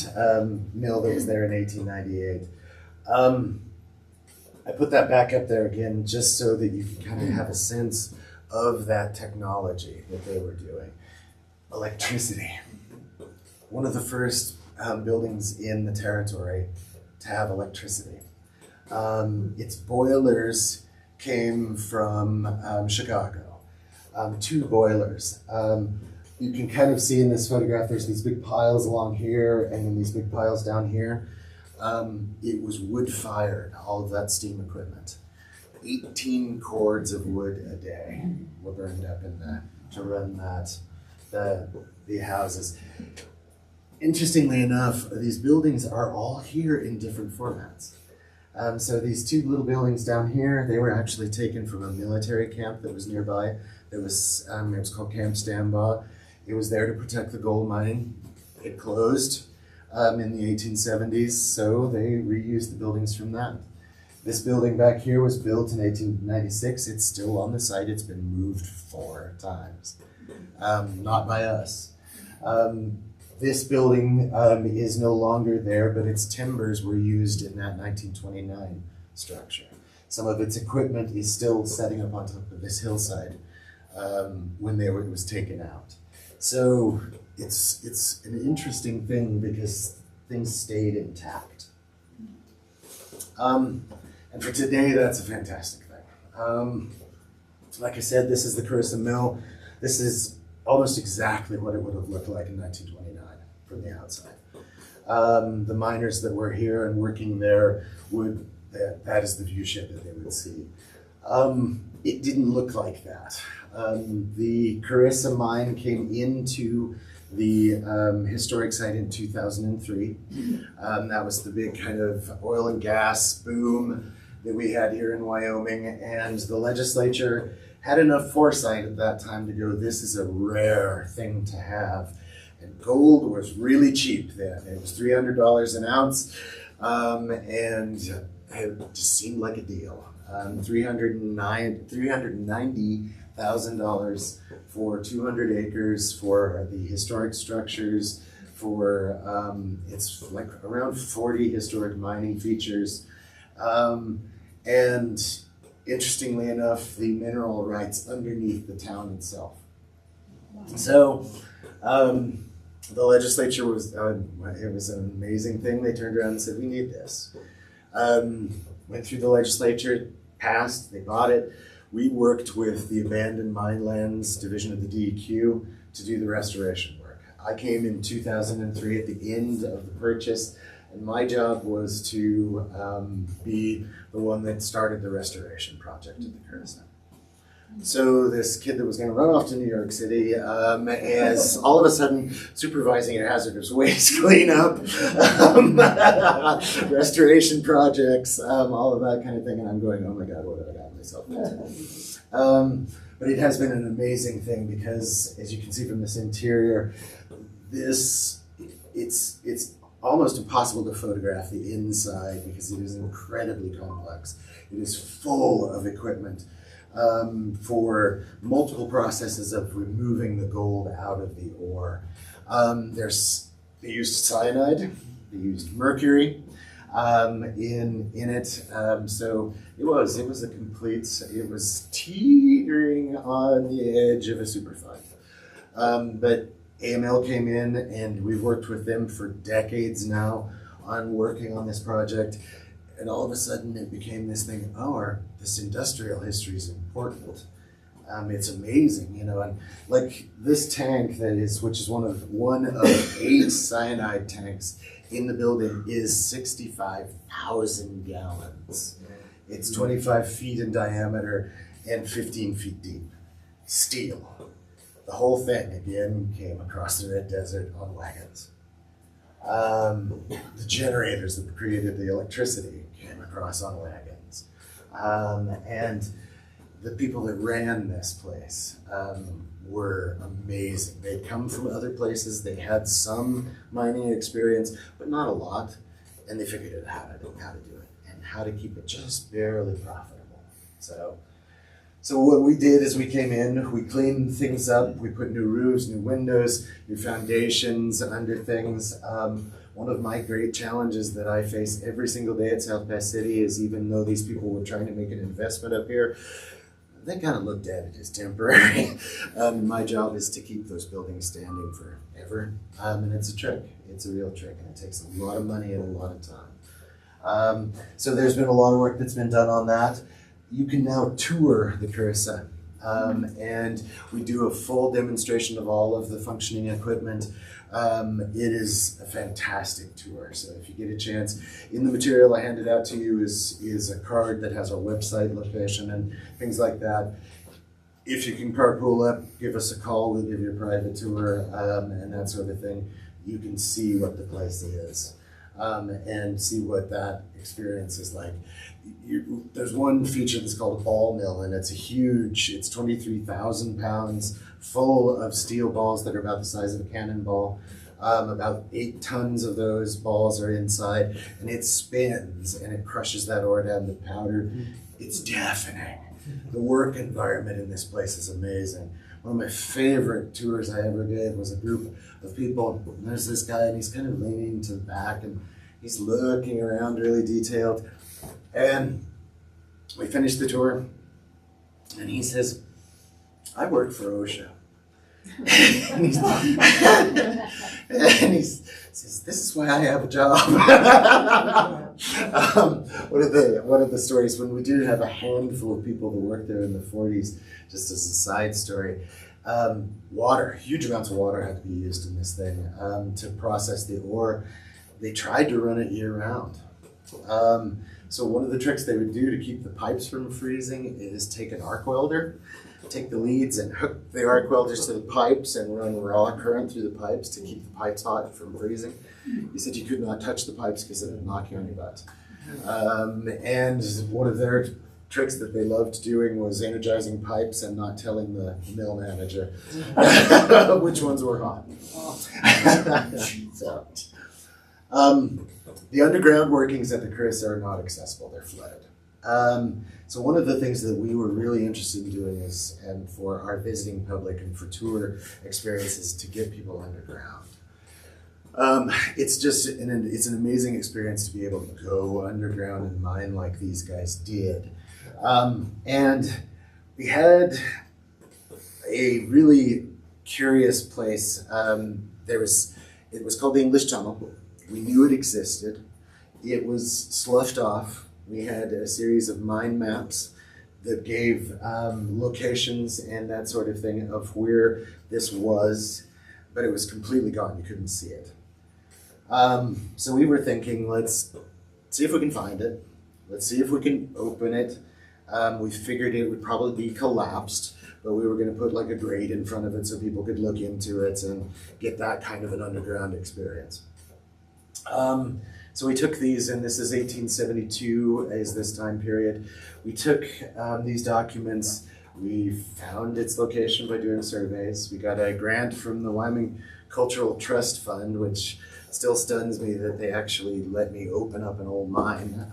Speaker 1: mill that was there in 1898. I put that back up there again just so that you can kind of have a sense of that technology that they were doing. Electricity. One of the first buildings in the territory to have electricity. Its boilers came from Chicago. 2 boilers. You can kind of see in this photograph, there's these big piles along here and then these big piles down here. It was wood-fired, all of that steam equipment. 18 cords of wood a day were burned up in that to run the houses. Interestingly enough, these buildings are all here in different formats. So these 2 little buildings down here, they were actually taken from a military camp that was nearby. It was called Camp Stambaugh. It was there to protect the gold mine. It closed in the 1870s, so they reused the buildings from that. This building back here was built in 1896. It's still on the site. It's been moved 4 times, not by us. This building is no longer there, but its timbers were used in that 1929 structure. Some of its equipment is still setting up on top of this hillside when it was taken out. So it's an interesting thing because things stayed intact. And for today, that's a fantastic thing. Like I said, this is the Carissa Mill. This is almost exactly what it would have looked like in 1929 from the outside. The miners that were here and working there that is the view shed that they would see. It didn't look like that. The Carissa mine came into the historic site in 2003. That was the big kind of oil and gas boom that we had here in Wyoming, and the legislature had enough foresight at that time to go, this is a rare thing to have. And gold was really cheap then. It was $300 an ounce, and it just seemed like a deal. $390,000 for 200 acres for the historic structures, for it's like around 40 historic mining features. And interestingly enough, the mineral rights underneath the town itself. So the legislature was, it was an amazing thing. They turned around and said, we need this. Went through the legislature, passed, they bought it. We worked with the Abandoned Mine Lands Division of the DEQ to do the restoration work. I came in 2003 at the end of the purchase, and my job was to be the one that started the restoration project at the Carissa. So this kid that was going to run off to New York City is all of a sudden supervising a hazardous waste cleanup, restoration projects, all of that kind of thing. And I'm going, oh my God, what have I gotten myself into? But it has been an amazing thing because, as you can see from this interior, it's almost impossible to photograph the inside because it is incredibly complex. It is full of equipment. For multiple processes of removing the gold out of the ore. They used cyanide, they used mercury in it. So it was a complete, it was teetering on the edge of a superfund. But AML came in and we've worked with them for decades now on working on this project. And all of a sudden it became this thing, this industrial history is important. It's amazing, and like this tank which is one of 8 cyanide tanks in the building, is 65,000 gallons. It's 25 feet in diameter and 15 feet deep. Steel. The whole thing, again, came across the Red Desert on wagons. The generators that created the electricity came across on wagons. And the people that ran this place were amazing. They'd come from other places. They had some mining experience, but not a lot. And they figured out how to do it and how to keep it just barely profitable. So what we did is we came in, we cleaned things up, we put new roofs, new windows, new foundations under things. One of my great challenges that I face every single day at South Pass City is, even though these people were trying to make an investment up here, they kind of looked at it as temporary. My job is to keep those buildings standing forever. And it's a trick. It's a real trick, and it takes a lot of money and a lot of time. So there's been a lot of work that's been done on that. You can now tour the Carissa, and we do a full demonstration of all of the functioning equipment. It is a fantastic tour. So if you get a chance, in the material I handed out to you is a card that has our website location and things like that. If you can carpool up, give us a call. We'll give you a private tour and that sort of thing. You can see what the place is and see what that experience is like. There's one feature that's called a ball mill, and it's 23,000 pounds full of steel balls that are about the size of a cannonball. About 8 tons of those balls are inside, and it spins and it crushes that ore down to powder. It's deafening. The work environment in this place is amazing. One of my favorite tours I ever gave was a group of people. And there's this guy, and he's kind of leaning to the back, and he's looking around really detailed. And we finished the tour, and he says, "I work for OSHA." and he says, "This is why I have a job." One of the stories, when we did have a handful of people that worked there in the 40s, just as a side story, huge amounts of water had to be used in this thing to process the ore. They tried to run it year round. So one of the tricks they would do to keep the pipes from freezing is take an arc welder, take the leads and hook the arc welders to the pipes and run raw current through the pipes to keep the pipes hot from freezing. He said you could not touch the pipes because it would knock you on your butt. And one of their tricks that they loved doing was energizing pipes and not telling the mill manager which ones were hot. The underground workings at the Carissa are not accessible, they're flooded. So one of the things that we were really interested in doing is, and for our visiting public and for tour experiences, to get people underground. It's an amazing experience to be able to go underground and mine like these guys did. And we had a really curious place. It was called the English Tunnel. We knew it existed. It was sloughed off. We had a series of mine maps that gave locations and that sort of thing of where this was, but it was completely gone. You couldn't see it. So we were thinking, let's see if we can find it. Let's see if we can open it. We figured it would probably be collapsed, but we were going to put like a grate in front of it so people could look into it and get that kind of an underground experience. So we took these, and this is 1872 is this time period. We took these documents. We found its location by doing surveys. We got a grant from the Wyoming Cultural Trust Fund, which still stuns me that they actually let me open up an old mine,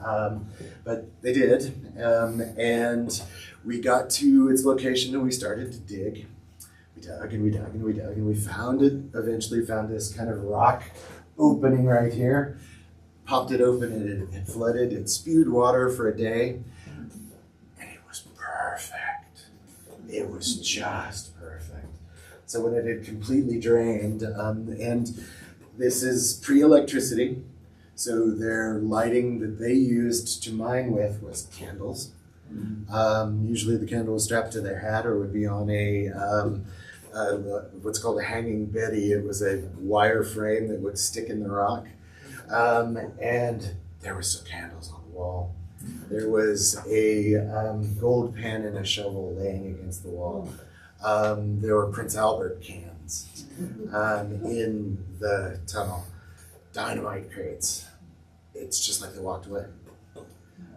Speaker 1: but they did. And we got to its location and we started to dig. We dug and we dug and we dug and we found it, eventually found this kind of rock opening right here. Popped it open and it flooded. It spewed water for a day, and it was perfect. It was just perfect. So when it had completely drained, and this is pre-electricity, So their lighting that they used to mine with was candles. Usually the candle was strapped to their hat or would be on what's called a hanging betty. It was a wire frame that would stick in the rock. And there were some candles on the wall. There was a gold pan and a shovel laying against the wall. There were Prince Albert cans in the tunnel. Dynamite crates. It's just like they walked away.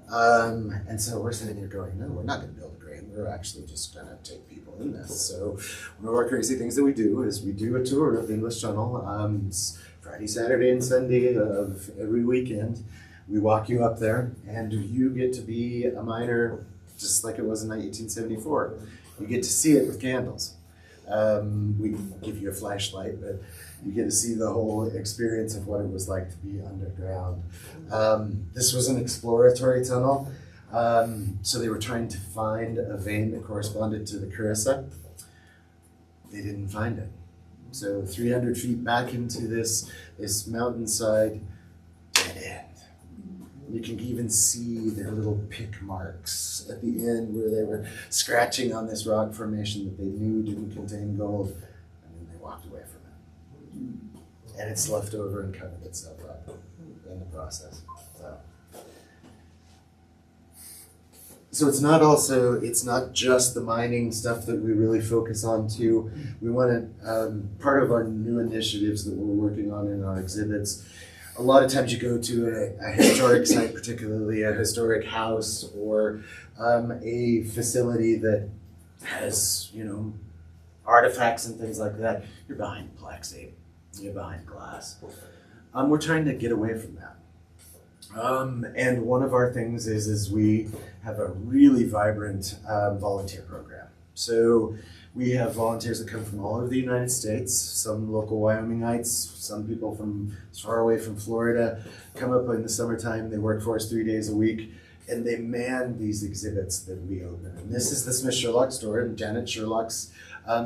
Speaker 1: And so we're sitting here going, no, we're not going to build a grave. We're actually just going to take people in this. So one of our crazy things that we do is we do a tour of the English Tunnel. It's Friday, Saturday, and Sunday of every weekend. We walk you up there, and you get to be a miner just like it was in 1874. You get to see it with candles. We give you a flashlight, but you get to see the whole experience of what it was like to be underground. This was an exploratory tunnel, so they were trying to find a vein that corresponded to the Carissa. They didn't find it. So 300 feet back into this mountainside, dead end. You can even see their little pick marks at the end where they were scratching on this rock formation that they knew didn't contain gold, and then they walked away from it. And it's left over and covered itself up in the process. So it's not just the mining stuff that we really focus on too. We want to, part of our new initiatives that we're working on in our exhibits, a lot of times you go to a historic site, particularly a historic house or a facility that has, artifacts and things like that. You're behind plexi, you're behind glass. We're trying to get away from that. And one of our things is we have a really vibrant volunteer program. So we have volunteers that come from all over the United States, some local Wyomingites, some people from as far away from Florida come up in the summertime. They work for us 3 days a week, and they man these exhibits that we open. And this is the Smith Sherlock store, and Janet Sherlock's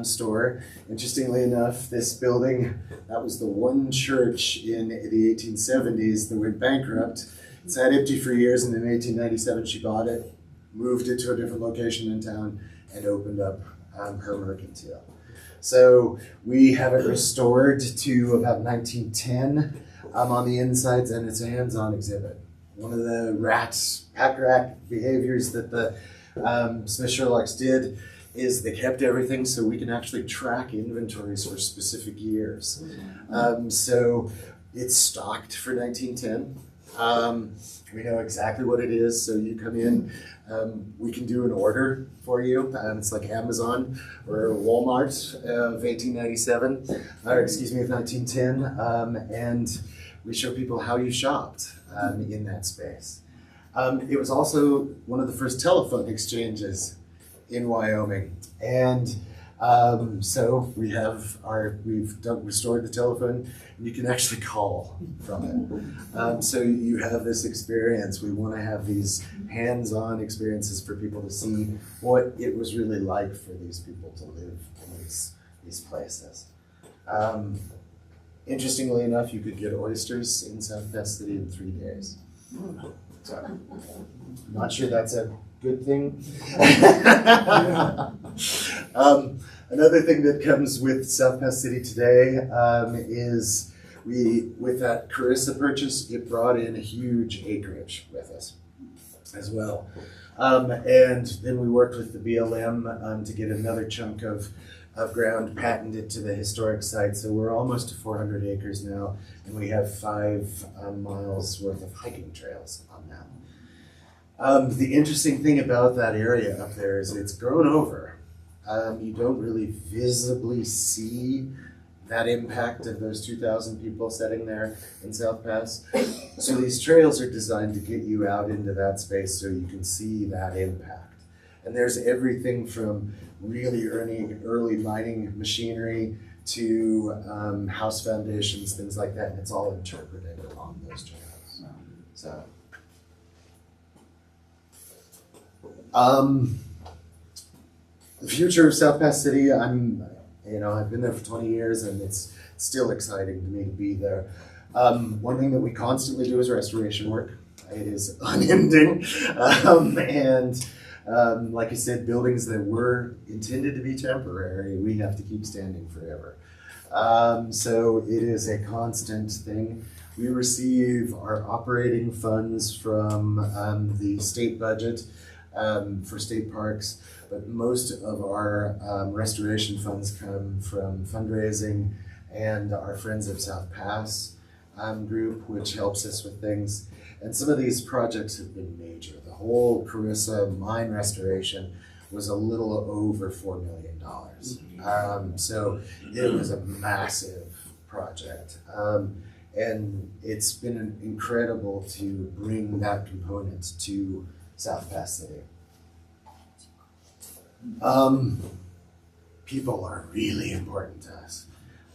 Speaker 1: store. Interestingly enough, this building, that was the one church in the 1870s that went bankrupt. It sat empty for years, and in 1897 she bought it, moved it to a different location in town, and opened up her mercantile. So we have it restored to about 1910 on the insides, and it's a hands-on exhibit. One of the pack rat behaviors that the Smith Sherlocks did is they kept everything so we can actually track inventories for specific years. So it's stocked for 1910. We know exactly what it is, so you come in, we can do an order for you. It's like Amazon or Walmart of 1897, or excuse me, of 1910, and we show people how you shopped in that space. It was also one of the first telephone exchanges in Wyoming, and so we've restored the telephone, and you can actually call from it. So you have this experience. We want to have these hands-on experiences for people to see what it was really like for these people to live in these places. Interestingly enough, you could get oysters in South Pass City in 3 days. So, I'm not sure that's a good thing. Another thing that comes with South Pass City today is with that Carissa purchase, it brought in a huge acreage with us as well. And then we worked with the BLM to get another chunk of ground patented to the historic site. So we're almost to 400 acres now, and we have 5 miles worth of hiking trails on that. The interesting thing about that area up there is it's grown over. You don't really visibly see that impact of those 2,000 people sitting there in South Pass. So these trails are designed to get you out into that space so you can see that impact. And there's everything from really early mining machinery to house foundations, things like that, and it's all interpreted along those trails. So, the future of South Pass City, I've been there for 20 years, and it's still exciting to me to be there. One thing that we constantly do is restoration work. It is unending. Like I said, buildings that were intended to be temporary, we have to keep standing forever. So it is a constant thing. We receive our operating funds from the state budget for state parks, but most of our restoration funds come from fundraising and our Friends of South Pass group, which helps us with things. And some of these projects have been major. The whole Carissa mine restoration was a little over $4 million. So it was a massive project. And it's been incredible to bring that component to South Pass City. People are really important to us.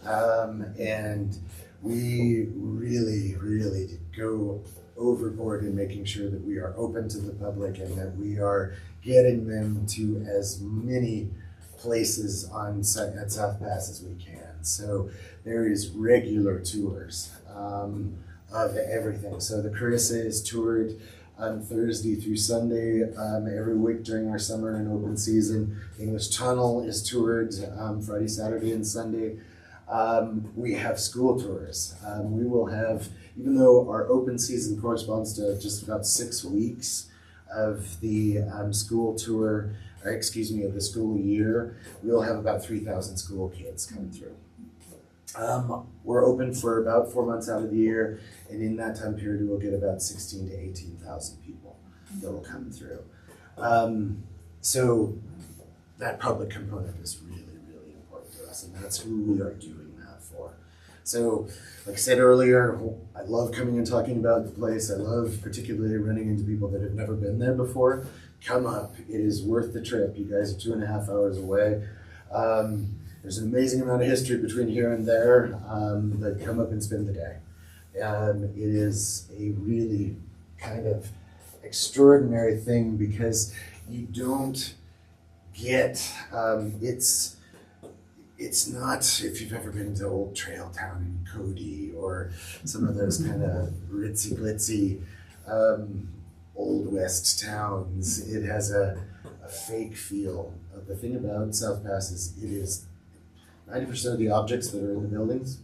Speaker 1: And we really, really go overboard in making sure that we are open to the public and that we are getting them to as many places at South Pass as we can. So there is regular tours of everything. So the Carissa is toured on Thursday through Sunday every week during our summer and open season. English Tunnel is toured Friday, Saturday, and Sunday. We have school tours. We will have, even though our open season corresponds to just about 6 weeks of the school tour, or excuse me, of the school year, we'll have about 3,000 school kids come through. We're open for about 4 months out of the year, and in that time period, we'll get about 16 to 18,000 people that will come through. So that public component is really, really important to us, and that's who we are doing that for. So, like I said earlier, I love coming and talking about the place. I love particularly running into people that have never been there before. Come up, it is worth the trip. You guys are 2.5 hours away. There's an amazing amount of history between here and there, but come up and spend the day. It is a really kind of extraordinary thing because you don't get, it's not, if you've ever been to Old Trail Town in Cody or some of those kind of ritzy glitzy Old West towns, it has a fake feel. The thing about South Pass is it is 90% of the objects that are in the buildings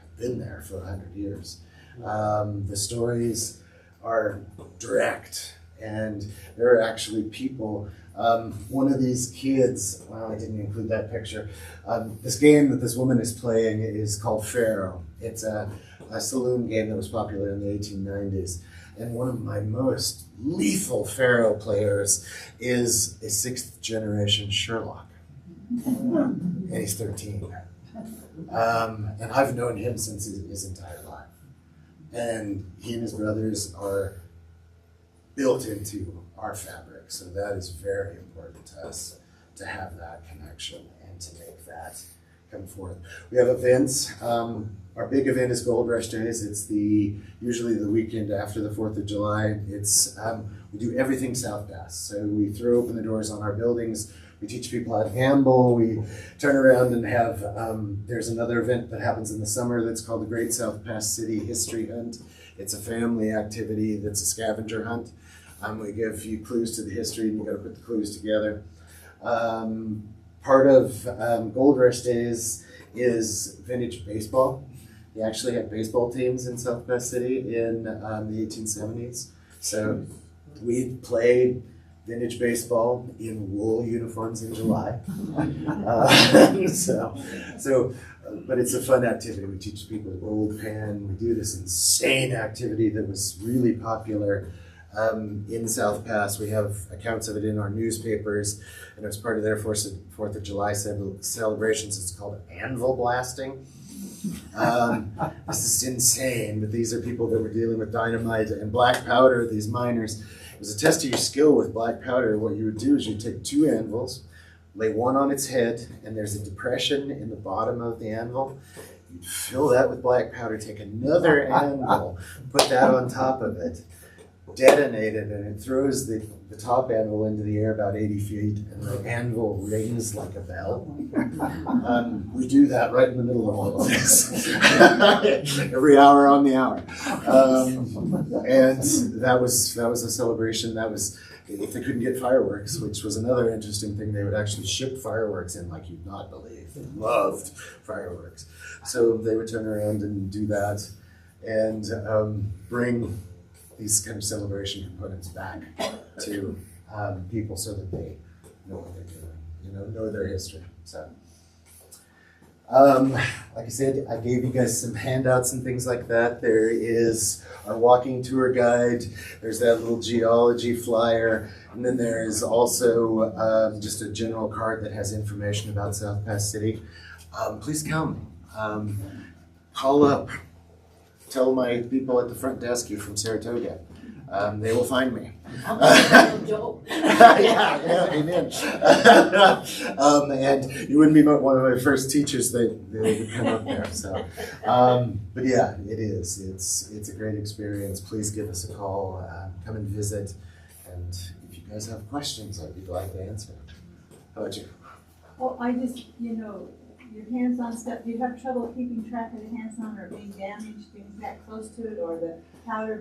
Speaker 1: have been there for 100 years. The stories are direct, and there are actually people. One of these kids, well, I didn't include that picture. This game that this woman is playing is called Pharaoh. It's a saloon game that was popular in the 1890s. And one of my most lethal Pharaoh players is a 6th generation Sherlock. And he's 13. And I've known him since his entire life. And he and his brothers are built into our fabric. So that is very important to us to have that connection and to make that come forth. We have events. Our big event is Gold Rush Days. It's usually the weekend after the 4th of July. We do everything South Pass. So we throw open the doors on our buildings. We teach people how to gamble. We turn around and have, there's another event that happens in the summer that's called the Great South Pass City History Hunt. It's a family activity that's a scavenger hunt. We give you clues to the history and you gotta put the clues together. Part of Gold Rush Days is vintage baseball. We actually had baseball teams in South Pass City in the 1870s. So we played vintage baseball in wool uniforms in July. But it's a fun activity. We teach people to roll pen. We do this insane activity that was really popular in South Pass. We have accounts of it in our newspapers, and as part of their 4th of July celebrations, it's called anvil blasting. This is insane, but these are people that were dealing with dynamite and black powder, these miners. It was a test of your skill with black powder. What you would do is you'd take 2 anvils, lay one on its head, and there's a depression in the bottom of the anvil. You'd fill that with black powder, take another anvil, put that on top of it. detonated, and it throws the top anvil into the air about 80 feet, and the anvil rings like a bell. We do that right in the middle of all of this, every hour on the hour. And that was a celebration. That was, if they couldn't get fireworks, which was another interesting thing, they would actually ship fireworks in like you'd not believe. They loved fireworks. So they would turn around and do that and bring these kind of celebration components back to people so that they know what they're doing, know their history. So, like I said, I gave you guys some handouts and things like that. There is our walking tour guide. There's that little geology flyer. And then there is also just a general card that has information about South Pass City. Please come. Call up. Tell my people at the front desk you're from Saratoga. They will find me. Yeah, amen. And you wouldn't be one of my first teachers that would come up there. So, but yeah, it is. It's a great experience. Please give us a call. Come and visit. And if you guys have questions, I'd be glad to answer. How about you?
Speaker 3: Well, I just, your hands-on stuff, do you have trouble keeping track of the hands-on or being damaged, being that close to it, or the powder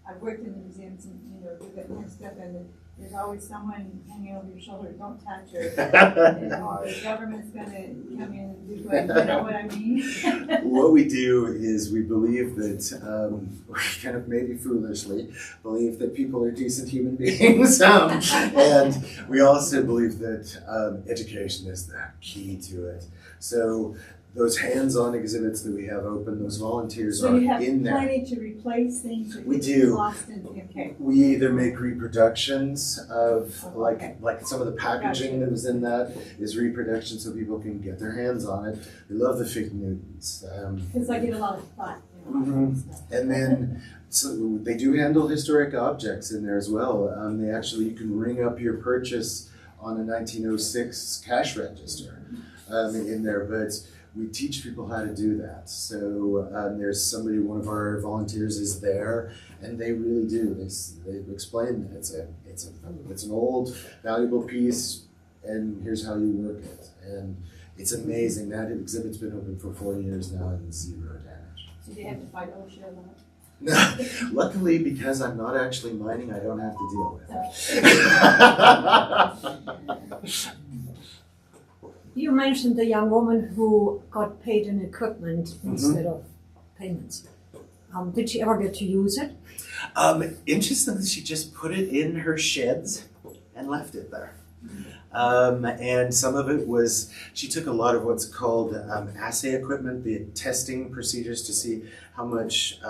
Speaker 3: I've worked in the museums and, do that kind of stuff, and there's always someone hanging over your shoulder, don't touch her, or the government's gonna come in and do what, you know what I mean?
Speaker 1: What we do is we believe that, we kind of maybe foolishly believe that people are decent human beings, and we also believe that education is the key to it. So those hands-on exhibits that we have open, those volunteers are in there. So you have
Speaker 3: plenty to replace things that
Speaker 1: we do.
Speaker 3: Lost in, okay.
Speaker 1: We either make reproductions of like some of the packaging that was in that is reproduction, so people can get their hands on it. We love the Fig Newtons.
Speaker 3: Because I get a lot of thought.
Speaker 1: And then so they do handle historic objects in there as well. They actually, you can ring up your purchase on a 1906 cash register in there, but we teach people how to do that. So there's somebody, one of our volunteers is there, and they really do. They explain that it's an old, valuable piece, and here's how you work it. And it's amazing. That exhibit's been open for 4 years now, and 0 damage.
Speaker 3: So do you have to fight OSHA a lot?
Speaker 1: Luckily, because I'm not actually mining, I don't have to deal with it.
Speaker 4: You mentioned the young woman who got paid in equipment instead of payments. Did she ever get to use it?
Speaker 1: Interestingly, she just put it in her sheds and left it there. And some of it was, she took a lot of what's called assay equipment, the testing procedures to see how much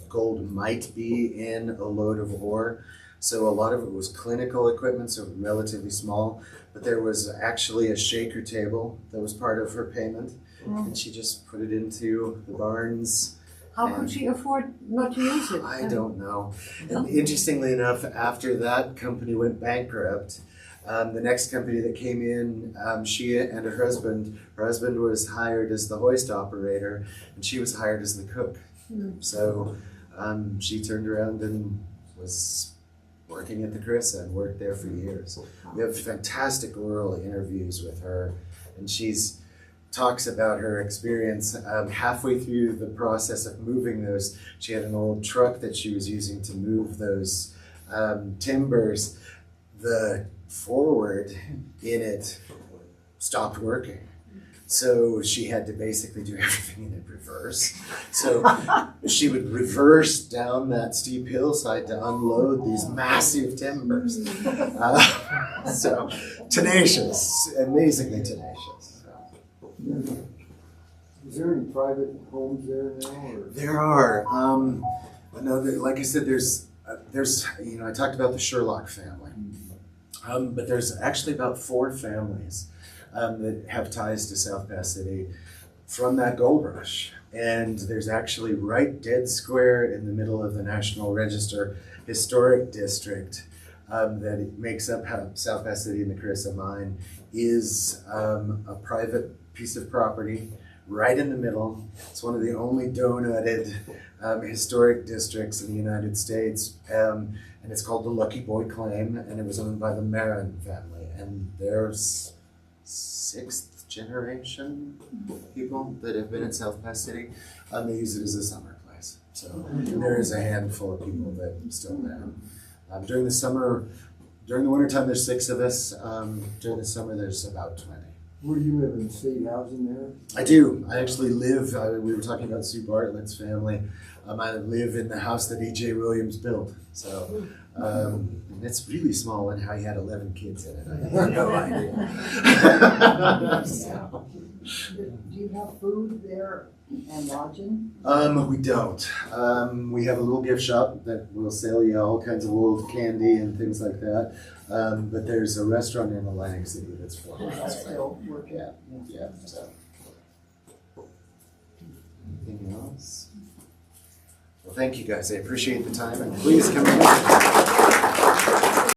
Speaker 1: gold might be in a load of ore. So a lot of it was clinical equipment, so relatively small, but there was actually a shaker table that was part of her payment, and she just put it into the barns.
Speaker 4: How could she afford not to use it?
Speaker 1: I don't know. And interestingly enough, after that company went bankrupt, the next company that came in, she and her husband was hired as the hoist operator, and she was hired as the cook. So she turned around and was working at the Carissa and worked there for years. We have fantastic oral interviews with her, and she's talks about her experience halfway through the process of moving those. She had an old truck that she was using to move those timbers. The forward in it stopped working. So she had to basically do everything in reverse. So she would reverse down that steep hillside to unload these massive timbers. So tenacious, amazingly tenacious.
Speaker 5: Is there any private homes there now? Or?
Speaker 1: There are. No, like I said, there's I talked about the Sherlock family, but there's actually about 4 families that have ties to South Pass City from that gold rush. And there's actually right dead square in the middle of the National Register Historic District that it makes up South Pass City and the Carissa Mine is a private piece of property right in the middle. It's one of the only donutted historic districts in the United States. And it's called the Lucky Boy Claim, and it was owned by the Marin family. And there's sixth generation people that have been in South Pass City. They use it as a summer place. So there is a handful of people that are still there. During the wintertime, there's 6 of us. During the summer, there's about 20.
Speaker 5: Where do you live, in state housing there?
Speaker 1: I do. I actually live, we were talking about Sue Bartlett's family. I live in the house that E.J. Williams built. So it's really small, and how he had 11 kids in it. I have no idea. So.
Speaker 2: Do you have food there and lodging?
Speaker 1: We don't. We have a little gift shop that will sell you all kinds of old candy and things like that. But there's a restaurant in Atlantic City that's 4 miles away.
Speaker 2: Still working?
Speaker 1: Yeah. So. Anything else? Well, thank you guys. I appreciate the time, and please come in.